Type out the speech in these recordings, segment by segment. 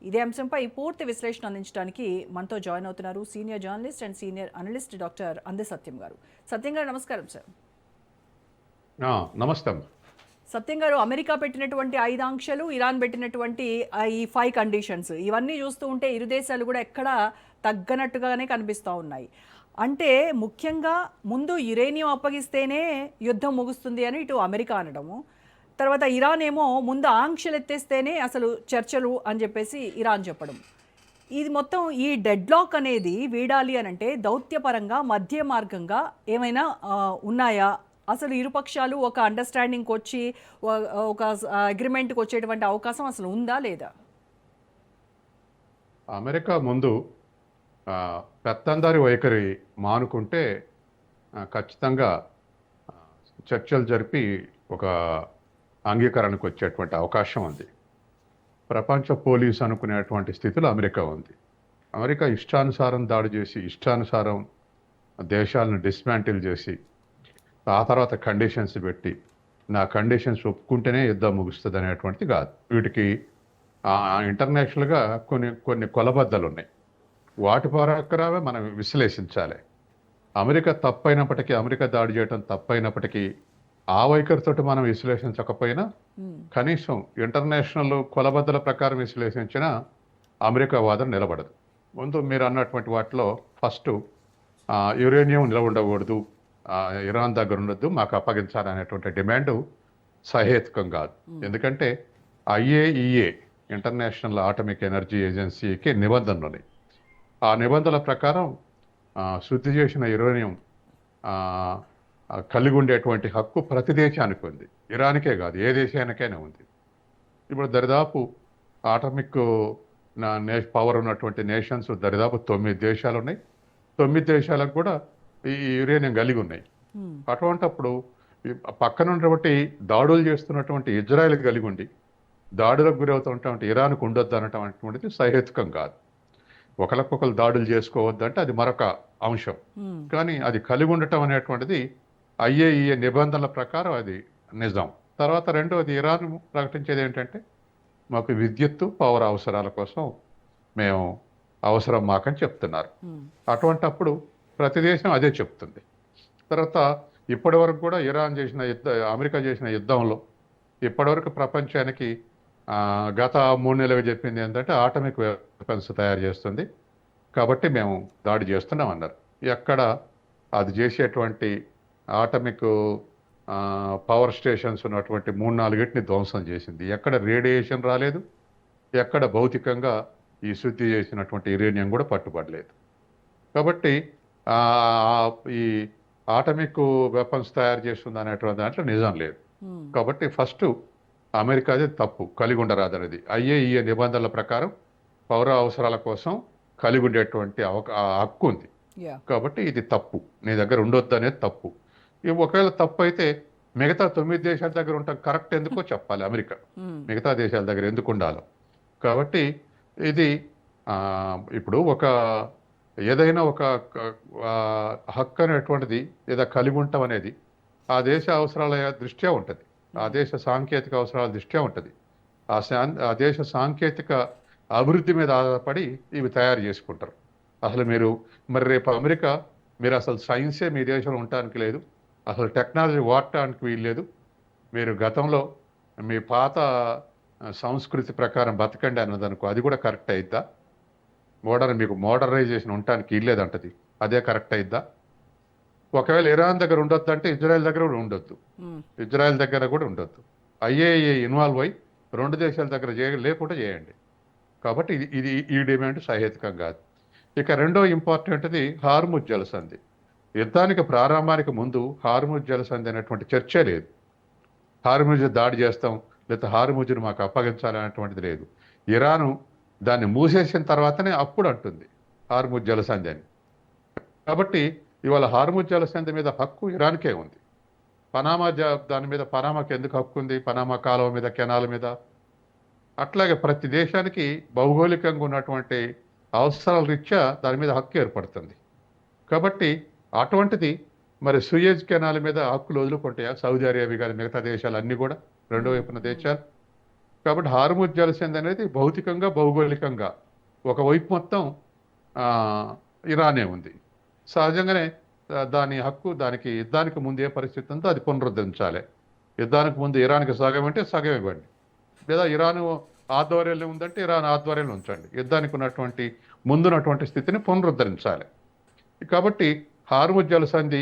ఇదే అంశంపై పూర్తి విశ్లేషణ అందించడానికి మనతో జాయిన్ అవుతున్నారు senior journalist and senior analyst doctor అందే సత్యం గారు. సత్యం గారు నమస్కారం సార్. నమస్తే. సత్యం గారు, అమెరికా పెట్టినటువంటి 5 ఆంక్షలు, ఇరాన్ పెట్టినటువంటి ఈ 5 కండిషన్స్, ఇవన్నీ చూస్తూ ఉంటే ఇరు దేశాలు కూడా ఎక్కడా తగ్గనట్టుగానే కనిపిస్తూ ఉన్నాయి. అంటే ముఖ్యంగా ముందు యురేనియం అప్పగిస్తేనే యుద్ధం ముగుస్తుంది అని ఇటు అమెరికా అనడము, తర్వాత ఇరాన్ ఏమో ముందు ఆంక్షలు ఎత్తేస్తేనే అసలు చర్చలు అని చెప్పేసి ఇరాన్ చెప్పడం. ఇది మొత్తం ఈ డెడ్లాక్ అనేది వీడాలి అని అంటే దౌత్యపరంగా మధ్య మార్గంగా ఏమైనా ఉన్నాయా? అసలు ఇరుపక్షాలు ఒక అండర్స్టాండింగ్కి వచ్చి ఒక అగ్రిమెంట్కి వచ్చేటువంటి అవకాశం అసలు ఉందా లేదా? అమెరికా ముందు పెత్తందారి వైఖరి మానుకుంటే ఖచ్చితంగా చర్చలు జరిపి ఒక అంగీకారానికి వచ్చేటువంటి అవకాశం ఉంది. ప్రపంచ పోలీసు అనుకునేటువంటి స్థితిలో అమెరికా ఉంది. అమెరికా ఇష్టానుసారం దాడి చేసి ఇష్టానుసారం దేశాలను డిస్మాంటిల్ చేసి ఆ తర్వాత కండిషన్స్ పెట్టి నా కండిషన్స్ ఒప్పుకుంటేనే యుద్ధం ముగుస్తుంది అనేటువంటిది కాదు. వీటికి ఇంటర్నేషనల్గా కొన్ని కొలబద్దలు ఉన్నాయి. వాటి ప్రకారమే మనం విశ్లేషించాలి. అమెరికా తప్పైనప్పటికీ, అమెరికా దాడి చేయడం తప్పైనప్పటికీ ఆ వైఖరితోటి మనం విశ్లేషించకపోయినా కనీసం ఇంటర్నేషనల్ కొలబద్దల ప్రకారం విశ్లేషించిన అమెరికా వాదన నిలబడదు. ముందు మీరు అన్నటువంటి వాటిలో ఫస్ట్ యురేనియం నిలవ ఉండకూడదు, ఇరాన్ దగ్గర ఉండొద్దు, మాకు అప్పగించాలనేటువంటి డిమాండ్ సహేతుకం కాదు. ఎందుకంటే IAEA ఇంటర్నేషనల్ ఆటమిక్ ఎనర్జీ ఏజెన్సీకి నిబంధనలు ఉన్నాయి. ఆ నిబంధనల ప్రకారం శుద్ధి చేసిన యురేనియం కలిగి ఉండేటువంటి హక్కు ప్రతి దేశానికి ఉంది. ఇరాన్కే కాదు, ఏ దేశానికైనా ఉంది. ఇప్పుడు దరిదాపు ఆటమిక్ పవర్ ఉన్నటువంటి నేషన్స్ దరిదాపు 9 దేశాలు ఉన్నాయి. 9 దేశాలకు కూడా ఈ యురేనియం కలిగి ఉన్నాయి. అటువంటప్పుడు పక్కన ఉన్నటువంటి దాడులు చేస్తున్నటువంటి ఇజ్రాయెల్ కలిగి ఉండి దాడులకు గురవుతున్నటువంటి ఇరాన్కు ఉండొద్దు అనటువంటిది సహేతుకం కాదు. ఒకరికొకరు దాడులు చేసుకోవద్దంటే అది మరొక అంశం. కానీ అది కలిగి ఉండటం అనేటువంటిది IAEA నిబంధనల ప్రకారం అది నిజం. తర్వాత రెండవది, ఇరాన్ ప్రకటించేది ఏంటంటే మాకు విద్యుత్తు పవర్ అవసరాల కోసం మేము అవసరం మాకని చెప్తున్నారు. అటువంటప్పుడు ప్రతి దేశం అదే చెప్తుంది. తర్వాత ఇప్పటివరకు కూడా అమెరికా చేసిన యుద్ధంలో ఇప్పటివరకు ప్రపంచానికి గత 3 నెలలుగా చెప్పింది ఏంటంటే ఆటమిక్ వెపన్స్ తయారు చేస్తుంది కాబట్టి మేము దాడి చేస్తున్నాం అన్నారు. ఎక్కడ అది చేసేటువంటి ఆటమిక్ పవర్ స్టేషన్స్ ఉన్నటువంటి 3-4 ధ్వంసం చేసింది. ఎక్కడ రేడియేషన్ రాలేదు, ఎక్కడ భౌతికంగా ఈ శుద్ధి చేసినటువంటి యురేనియం కూడా పట్టుబడలేదు. కాబట్టి ఈ ఆటమిక్ వెపన్స్ తయారు చేస్తుంది అనేటువంటి దాంట్లో నిజం లేదు. కాబట్టి ఫస్ట్ అమెరికాది తప్పు, కలిగి ఉండరాదనేది. IAEA నిబంధనల ప్రకారం పౌర అవసరాల కోసం కలిగి ఉండేటువంటి హక్కు ఉంది. కాబట్టి ఇది తప్పు, నీ దగ్గర ఉండొద్దు అనేది తప్పు. ఒకవేళ తప్పు అయితే మిగతా 9 దేశాల దగ్గర ఉంటాం కరెక్ట్ ఎందుకో చెప్పాలి అమెరికా, మిగతా దేశాల దగ్గర ఎందుకు ఉండాలో. కాబట్టి ఇది ఇప్పుడు ఏదైనా ఒక హక్కు అనేటువంటిది లేదా కలిగి ఉండటం అనేది ఆ దేశ అవసరాల దృష్ట్యా ఉంటుంది, ఆ దేశ సాంకేతిక అవసరాల దృష్ట్యా ఉంటుంది. ఆ దేశ సాంకేతిక అభివృద్ధి మీద ఆధారపడి ఇవి తయారు చేసుకుంటారు. అసలు మరి రేపు అమెరికా మీరు అసలు సైన్సే మీ దేశంలో ఉండటానికి లేదు, అసలు టెక్నాలజీ వాడటానికి వీల్లేదు, మీరు గతంలో మీ పాత సంస్కృతి ప్రకారం బతకండి అన్నదనుకో, అది కూడా కరెక్ట్ అయిద్దా? మీకు మోడర్నైజేషన్ ఉండటానికి వీల్లేదంటది, అదే కరెక్ట్ అయిద్దా? ఒకవేళ ఇరాన్ దగ్గర ఉండొద్దు అంటే ఇజ్రాయెల్ దగ్గర కూడా ఉండొద్దు, ఇజ్రాయెల్ దగ్గర కూడా ఉండొద్దు. IAEA ఇన్వాల్వ్ అయ్యి 2 దేశాల దగ్గర లేకుండా చేయండి. కాబట్టి ఈ డిమాండ్ సహేతుకం కాదు. ఇక రెండో ఇంపార్టెంట్ది హార్ముజ్ జలసంధి. యుద్ధానికి ప్రారంభానికి ముందు హార్ముజ్ జలసంధి అనేటువంటి చర్చే లేదు. హార్ముజ్ దాడి చేస్తాం లేదా హార్ముజ్ను మాకు అప్పగించాలనేటువంటిది లేదు. ఇరాను దాన్ని మూసేసిన తర్వాతనే అప్పుడు అంటుంది హార్ముజ్ జలసంధి అని. కాబట్టి ఇవాళ హార్ముజ్ జలసంధి మీద హక్కు ఇరాన్కే ఉంది. దాని మీద పనామాకి ఎందుకు హక్కు ఉంది? పనామా కాలువ మీద, కెనాల మీద. అట్లాగే ప్రతి దేశానికి భౌగోళికంగా ఉన్నటువంటి అవసరాల రీత్యా దాని మీద హక్కు ఏర్పడుతుంది. కాబట్టి అటువంటిది మరి సూయజ్ కెనాల్ మీద హక్కులు వదులుకుంటాయా సౌదీ అరేబియా కానీ మిగతా దేశాలు అన్నీ కూడా, రెండో వైపున దేశాలు? కాబట్టి హార్ముజ్ జలసంధి అనేది భౌతికంగా భౌగోళికంగా ఒకవైపు మొత్తం ఆ, ఇరానే ఉంది. సహజంగానే దాని హక్కు దానికి యుద్ధానికి ముందు ఏ పరిస్థితి ఉందో అది పునరుద్ధరించాలి. యుద్ధానికి ముందు ఇరాన్కి సగం అంటే సగం ఇవ్వండి, లేదా ఇరాన్ ఆధ్వర్యంలో ఉందంటే ఇరాన్ ఆధ్వర్యంలో ఉంచండి. యుద్ధానికి ఉన్నటువంటి ముందున్నటువంటి స్థితిని పునరుద్ధరించాలి. కాబట్టి హార్ముజ్ జలసంధి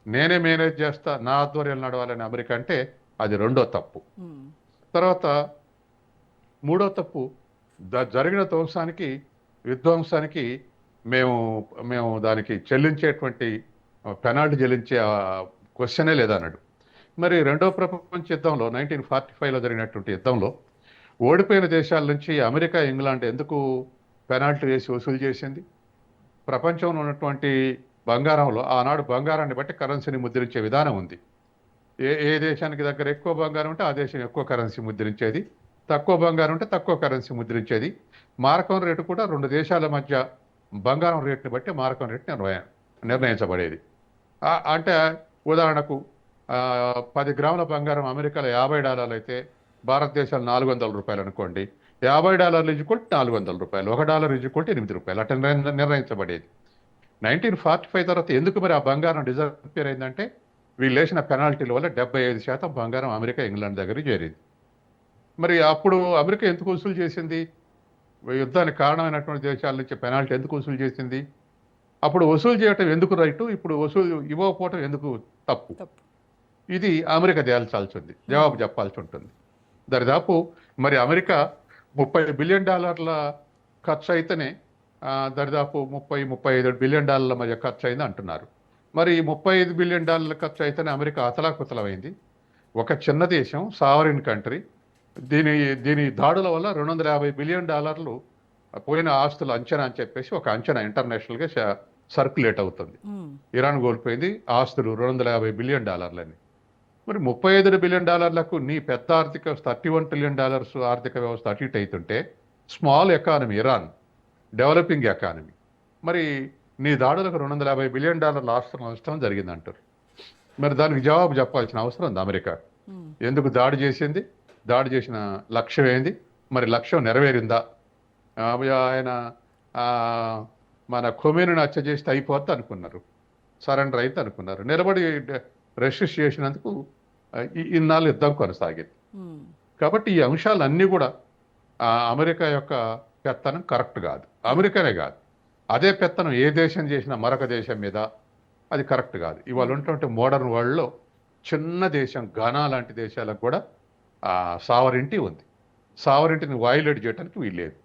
నేనే మేనేజ్ చేస్తా, నా ఆధ్వర్యంలో నడవాలని అమెరికా అంటే అది రెండో తప్పు. తర్వాత మూడో తప్పు, జరిగిన విధ్వంసానికి మేము మేము దానికి చెల్లించేటువంటి పెనాల్టీ చెల్లించే క్వశ్చనే లేదన్నాడు. మరి రెండో ప్రపంచ యుద్ధంలో 1945లో జరిగినటువంటి యుద్ధంలో ఓడిపోయిన దేశాల నుంచి అమెరికా, ఇంగ్లాండ్ ఎందుకు పెనాల్టీ వేసి వసూలు చేసింది? ప్రపంచంలో ఉన్నటువంటి బంగారంలో ఆనాడు బంగారాన్ని బట్టి కరెన్సీని ముద్రించే విధానం ఉంది. ఏ ఏ దేశానికి దగ్గర ఎక్కువ బంగారం ఉంటే ఆ దేశం ఎక్కువ కరెన్సీ ముద్రించేది, తక్కువ బంగారం ఉంటే తక్కువ కరెన్సీ ముద్రించేది. మారకం రేటు కూడా రెండు దేశాల మధ్య బంగారం రేటుని బట్టి మారకం రేటు నిర్ణయించబడేది. అంటే ఉదాహరణకు 10 గ్రాముల బంగారం అమెరికాలో $50 అయితే భారతదేశాలు $400 అనుకోండి. $50 ఈజ్వల్ $400, $1 ఈజ్వల్ $8 అట్లా నిర్ణయించబడేది. 1945 తర్వాత ఎందుకు మరి ఆ బంగారం డిజపేర్ అయిందంటే వీళ్ళు వేసిన పెనాల్టీల వల్ల 75% బంగారం అమెరికా, ఇంగ్లాండ్ దగ్గరికి చేరింది. మరి అప్పుడు అమెరికా ఎందుకు వసూలు చేసింది? యుద్ధానికి కారణమైనటువంటి దేశాల నుంచి పెనాల్టీ ఎందుకు వసూలు చేసింది? అప్పుడు వసూలు చేయటం ఎందుకు రైటు, ఇప్పుడు వసూలు ఇవ్వకపోవటం ఎందుకు తప్పు? ఇది అమెరికా తేల్చాల్సి జవాబు చెప్పాల్సి ఉంటుంది. దరిదాపు మరి అమెరికా $30 బిలియన్ ఖర్చు అయితేనే దరిదాపు $35 బిలియన్ మధ్య ఖర్చు అయింది అంటున్నారు. మరి $35 బిలియన్ ఖర్చు అయితేనే అమెరికా అతలాకుతలమైంది. ఒక చిన్న దేశం, సావరిన్ కంట్రీ, దీని దాడుల వల్ల $250 బిలియన్ పోయిన ఆస్తుల అంచనా అని చెప్పేసి ఒక అంచనా ఇంటర్నేషనల్గా సర్క్యులేట్ అవుతుంది. ఇరాన్ కోల్పోయింది ఆస్తులు $250 బిలియన్ అని. మరి $35 బిలియన్ నీ పెద్ద ఆర్థిక వ్యవస్థ $31 ట్రిలియన్ ఆర్థిక వ్యవస్థ అటు ఇటు అవుతుంటే, small economy Iran, developing economy, మరి నీ దాడులకు $250 బిలియన్ ఆస్తులు నష్టం జరిగిందంటారు. మరి దానికి జవాబు చెప్పాల్సిన అవసరం ఉంది అమెరికా. ఎందుకు దాడి చేసింది, దాడి చేసిన లక్ష్యం ఏంది, మరి లక్ష్యం నెరవేరిందా? ఆయన మన ఖొమేనీని హత్య చేస్తే అయిపోద్ది అనుకున్నారు, సరెండర్ అయితే అనుకున్నారు. నిలబడి రెసిస్ట్ చేసినందుకు ఇన్నాళ్ళు యుద్ధం కొనసాగింది. కాబట్టి ఈ అంశాలన్నీ కూడా అమెరికా యొక్క పెత్తనం కరెక్ట్ కాదు. అమెరికానే కాదు, అదే పెత్తనం ఏ దేశం చేసినా మరొక దేశం మీద అది కరెక్ట్ కాదు. ఇవాళ ఉన్నటువంటి మోడర్న్ వరల్డ్లో చిన్న దేశం ఘనా లాంటి దేశాలకు కూడా సావరింటి ఉంది. సావరింటిని వైలేట్ చేయడానికి వీల్లేదు.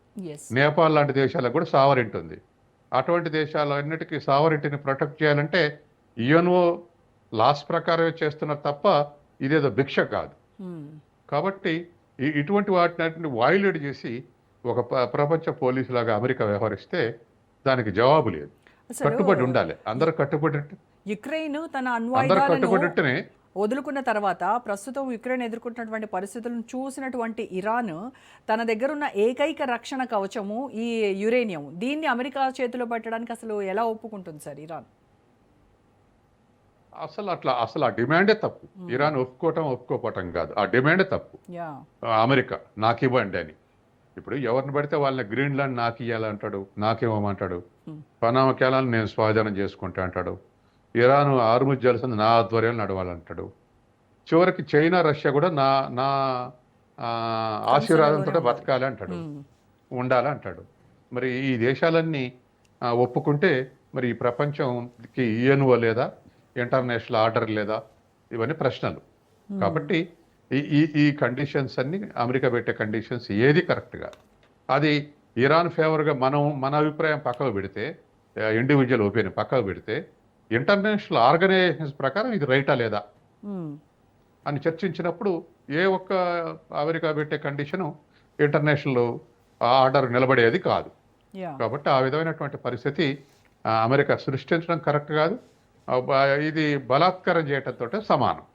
నేపాల్ లాంటి దేశాలకు కూడా సావరింటి ఉంది. అటువంటి దేశాలన్నిటికీ సావరింటిని ప్రొటెక్ట్ చేయాలంటే యుఎన్ఓ లాస్ ప్రకారమే చేస్తున్నారు తప్ప ఇదేదో భిక్ష కాదు. కాబట్టి ఇటువంటి వాటిని వైలేట్ చేసి ఒక ప్రపంచ పోలీసు లాగా అమెరికా వ్యవహరిస్తే దానికి జవాబు లేదు. కట్టుబడి ఉండాలి, అందరూ కట్టుబడి. యుక్రెయిన్ తన అందరూ కట్టుబడితేనే వదులుకున్న తర్వాత ప్రస్తుతం యుక్రెయిన్ ఎదుర్కొంటున్నటువంటి పరిస్థితులను చూసినటువంటి ఇరాన్ తన దగ్గర ఉన్న ఏకైక రక్షణ కవచము ఈ యురేనియం, దీన్ని అమెరికా చేతిలో పెట్టడానికి అసలు ఎలా ఒప్పుకుంటుంది సార్ ఇరాన్? అసలు ఆ డిమాండే తప్పు. ఇరాన్ ఒప్పుకోవటం కాదు, ఆ డిమాండే తప్పు. అమెరికా నాకు ఇవ్వండి అని. ఇప్పుడు ఎవరిని పడితే వాళ్ళని గ్రీన్లాండ్ నాకు ఇవ్వాలంటాడు, నాకేమమంటాడు, పనామా కేలాన్ని నేను స్వాధీనం చేసుకుంటా అంటాడు. ఇరాన్ హార్ముజ్ జలసంధి నా ఆధ్వర్యంలో నడవాలంటాడు. చివరికి చైనా, రష్యా కూడా నా నా ఆశీర్వాదంతో బతకాలి అంటాడు, ఉండాలి అంటాడు. మరి ఈ దేశాలన్నీ ఒప్పుకుంటే మరి ఈ ప్రపంచంకి యుఎన్ఓ లేదా, ఇంటర్నేషనల్ ఆర్డర్ లేదా, ఇవన్నీ ప్రశ్నలు. కాబట్టి ఈ కండిషన్స్ అన్ని అమెరికా పెట్టే కండిషన్స్ ఏది కరెక్ట్గా, అది ఇరాన్ ఫేవర్గా మన అభిప్రాయం పక్కకు పెడితే, ఇండివిజువల్ ఒపీనియన్ పక్కకు పెడితే, ఇంటర్నేషనల్ ఆర్గనైజేషన్స్ ప్రకారం ఇది రైటా లేదా అని చర్చించినప్పుడు ఏ ఒక్క అమెరికా పెట్టే కండిషను ఇంటర్నేషనల్ ఆర్డర్ నిలబడేది కాదు. కాబట్టి ఆ విధమైనటువంటి పరిస్థితి అమెరికా సృష్టించడం కరెక్ట్ కాదు. ఇది బలాత్కారం చేయటంతో సమానం.